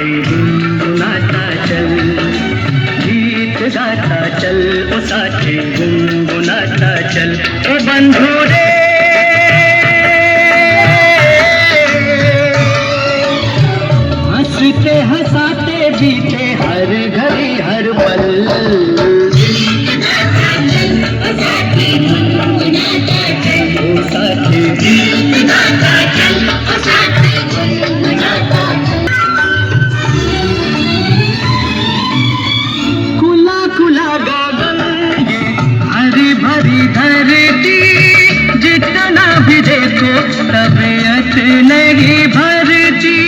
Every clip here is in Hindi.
साथे गुनगुनाता चल, गीत गाता चल ओ साथे गुनगुनाता चल। ओ बंधु रे हंसते हंसाते बीते हर घड़ी हर पल, खुला खुला गगन ये हरी भरी धरती, जितना भी देखो तबीयत नहीं भरती।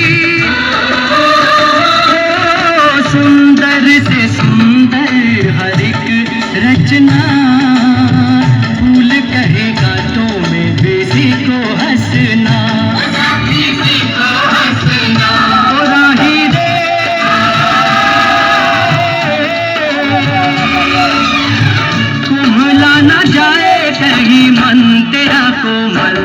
सुंदर से सुंदर हर एक रचना, फूल कहेगा तो मैं किसी को हंसना। ओ राही रे कुम्हला ना जाए कहीं मन तेरा कोमल।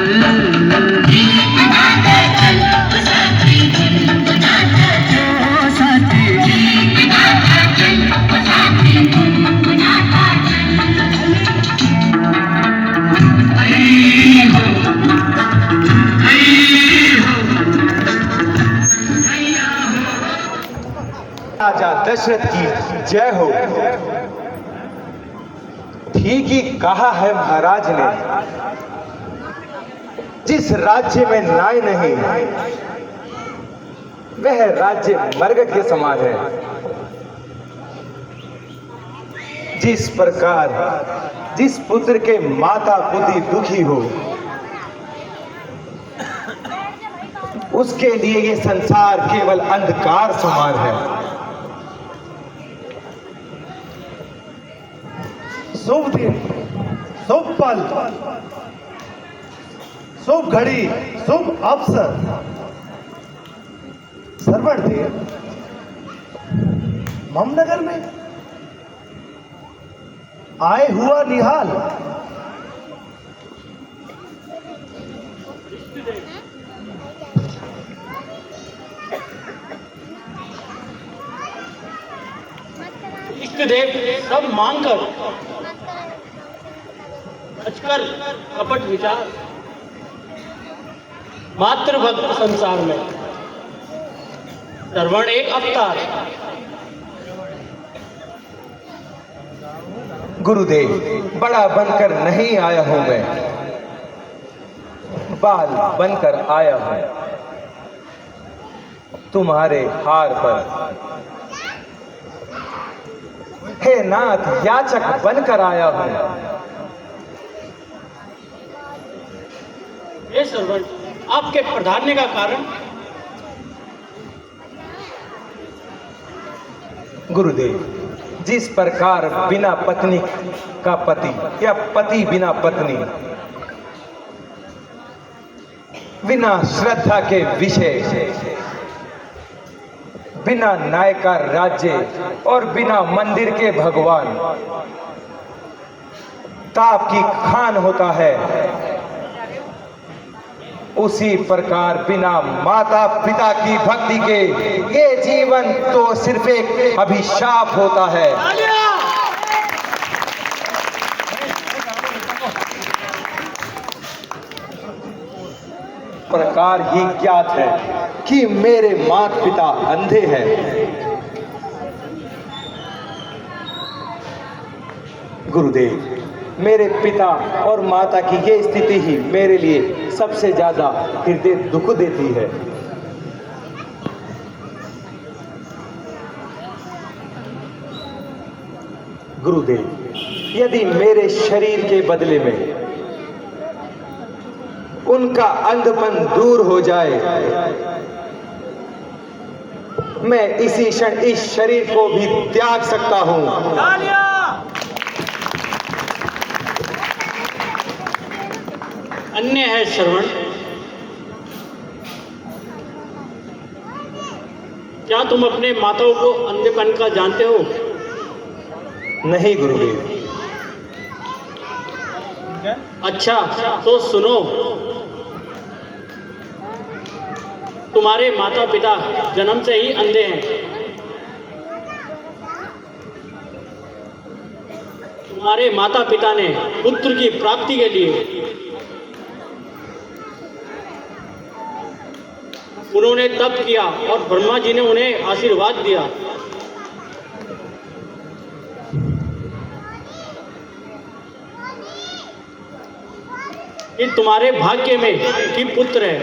राजा दशरथ की जय हो। ठीक ही कहा है महाराज ने, जिस राज्य में न्याय नहीं वह राज्य मर्ग के समान है। जिस प्रकार जिस पुत्र के माता पिता दुखी हो, उसके लिए ये संसार केवल अंधकार समान है। शुभ दिन, शुभ पल, शुभ घड़ी, शुभ अवसर, सरवण देव ममनगर में आए हुआ निहाल। इष्ट देव सब मांग कर अचकर कपट विचार, मात्र भक्त संसार में श्रवण एक अवतार। गुरुदेव बड़ा बनकर नहीं आया हूं मैं, बाल बनकर आया हूं तुम्हारे हार पर। हे नाथ याचक बनकर आया हूं। हे श्रवण, आपके प्राधान्य का कारण? गुरुदेव जिस प्रकार बिना पत्नी का पति या पति बिना पत्नी, बिना श्रद्धा के विषय, बिना न्याय का राज्य और बिना मंदिर के भगवान ताप की खान होता है, उसी प्रकार बिना माता पिता की भक्ति के ये जीवन तो सिर्फ एक अभिशाप होता है। प्रकार ही ज्ञात है कि मेरे माता पिता अंधे हैं। गुरुदेव मेरे पिता और माता की ये स्थिति ही मेरे लिए सबसे ज्यादा हृदय दुख देती है। गुरुदेव यदि मेरे शरीर के बदले में उनका अंधपन दूर हो जाए, मैं इसी क्षण इस शरीर को भी त्याग सकता हूं। अन्य है श्रवण, क्या तुम अपने माताओं को अंधेपन का जानते हो? नहीं गुरुदेव। अच्छा तो सुनो, तुम्हारे माता पिता जन्म से ही अंधे हैं। तुम्हारे माता पिता ने पुत्र की प्राप्ति के लिए उन्होंने तप किया और ब्रह्मा जी ने उन्हें आशीर्वाद दिया कि तुम्हारे भाग्य में कि पुत्र है।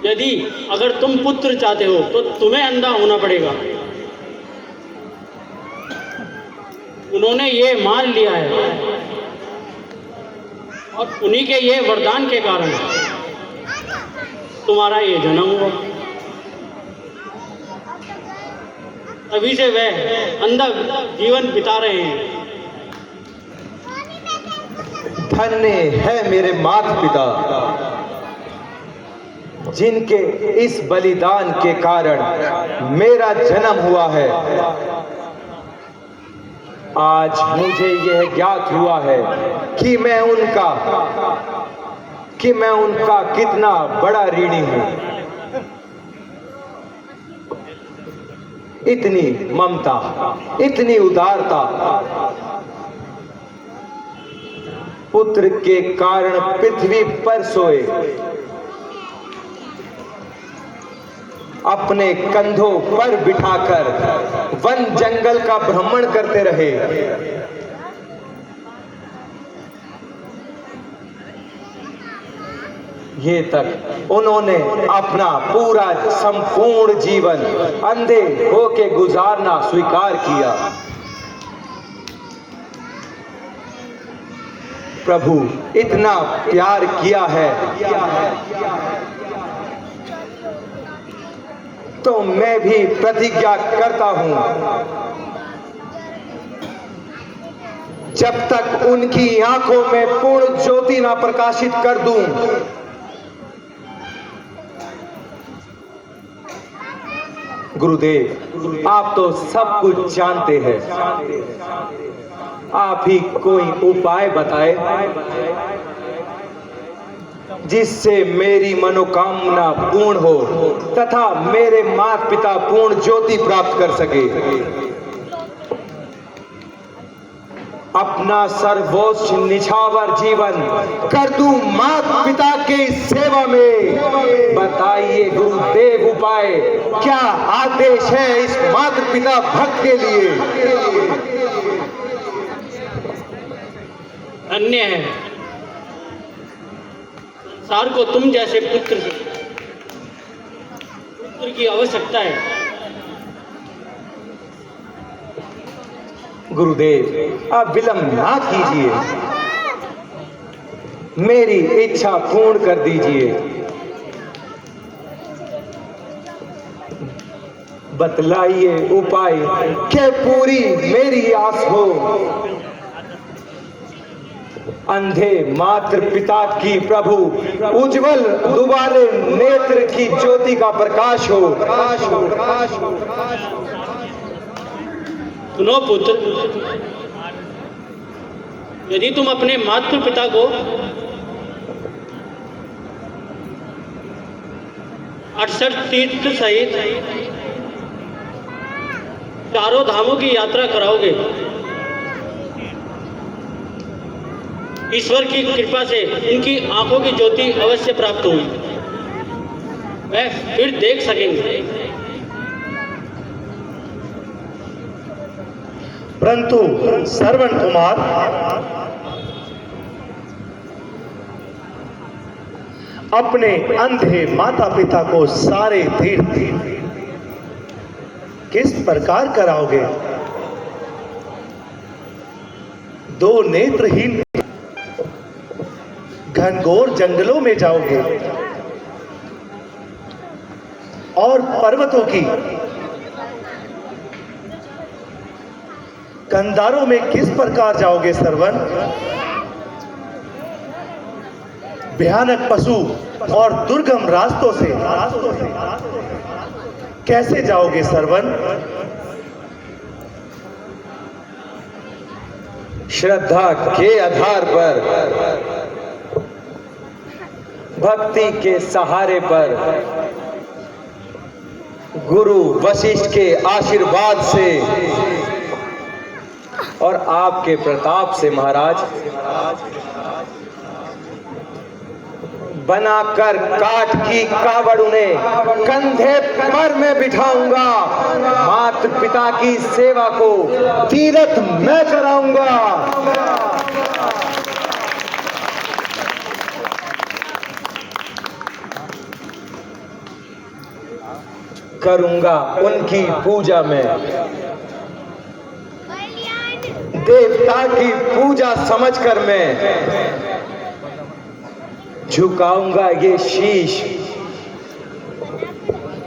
यदि अगर तुम पुत्र चाहते हो तो तुम्हें अंधा होना पड़ेगा। उन्होंने ये मान लिया है और उन्हीं के ये वरदान के कारण तुम्हारा ये जन्म हुआ। अभी से वह अंधा जीवन बिता रहे हैं। धन्य है मेरे माता पिता जिनके इस बलिदान के कारण मेरा जन्म हुआ है। आज मुझे यह ज्ञात हुआ है कि मैं उनका कितना बड़ा ऋणी हूं। इतनी ममता, इतनी उदारता पुत्र के कारण पृथ्वी पर सोए, अपने कंधों पर बिठाकर वन जंगल का भ्रमण करते रहे। ये तक उन्होंने अपना पूरा संपूर्ण जीवन अंधे होके गुजारना स्वीकार किया। प्रभु इतना प्यार किया है तो मैं भी प्रतिज्ञा करता हूं, जब तक उनकी आंखों में पूर्ण ज्योति ना प्रकाशित कर दूं, गुरुदेव आप तो सब कुछ जानते हैं, आप ही कोई उपाय बताए जिससे मेरी मनोकामना पूर्ण हो तथा मेरे माता पिता पूर्ण ज्योति प्राप्त कर सके। अपना सर्वोच्च निछावर जीवन कर दूं माता पिता के सेवा में। बताइए गुरुदेव उपाय क्या आदेश है इस माता पिता भक्त के लिए? अन्य है संसार को तुम जैसे पुत्र की आवश्यकता है। गुरुदेव आप विलंब ना कीजिए, मेरी इच्छा पूर्ण कर दीजिए। बतलाइए उपाय कि पूरी मेरी आस हो। अंधे मात्र पिता की प्रभु उज्जवल दुबारे नेत्र की ज्योति का प्रकाश हो। सुनो पुत्र, यदि तुम अपने माता पिता को 68 तीर्थ सहित चारों धामों की यात्रा कराओगे, ईश्वर की कृपा से उनकी आंखों की ज्योति अवश्य प्राप्त होगी। वह फिर देख सकेंगे। परंतु श्रवण कुमार, अपने अंधे माता पिता को सारे तीर्थ किस प्रकार कराओगे? 2 नेत्रहीन घनघोर जंगलों में जाओगे और पर्वतों की कंधारों में किस प्रकार जाओगे श्रवण? भयानक पशु और दुर्गम रास्तों से कैसे जाओगे श्रवण? श्रद्धा के आधार पर, भक्ति के सहारे पर, गुरु वशिष्ठ के आशीर्वाद से और आपके प्रताप से महाराज बनाकर काठ की कावड़ उन्हें कंधे पर मैं बिठाऊंगा। माता पिता की सेवा को तीरथ मैं कराऊंगा। करूंगा उनकी पूजा में, देवता की पूजा समझकर मैं झुकाऊंगा ये शीश,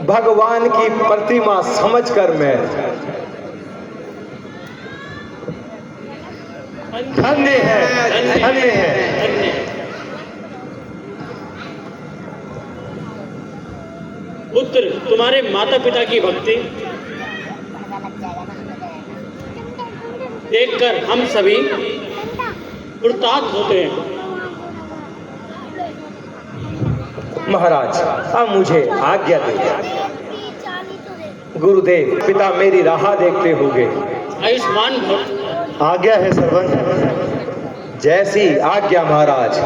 भगवान की प्रतिमा समझकर मैं। धन्य है, धन्य है। पुत्र, तुम्हारे माता पिता की भक्ति देखकर हम सभी कृतार्थ होते हैं। महाराज अब मुझे आज्ञा दे। गुरुदेव पिता मेरी राह देखते होंगे। आयुष्मान भव। आज्ञा है सरवंश। जैसी आज्ञा महाराज।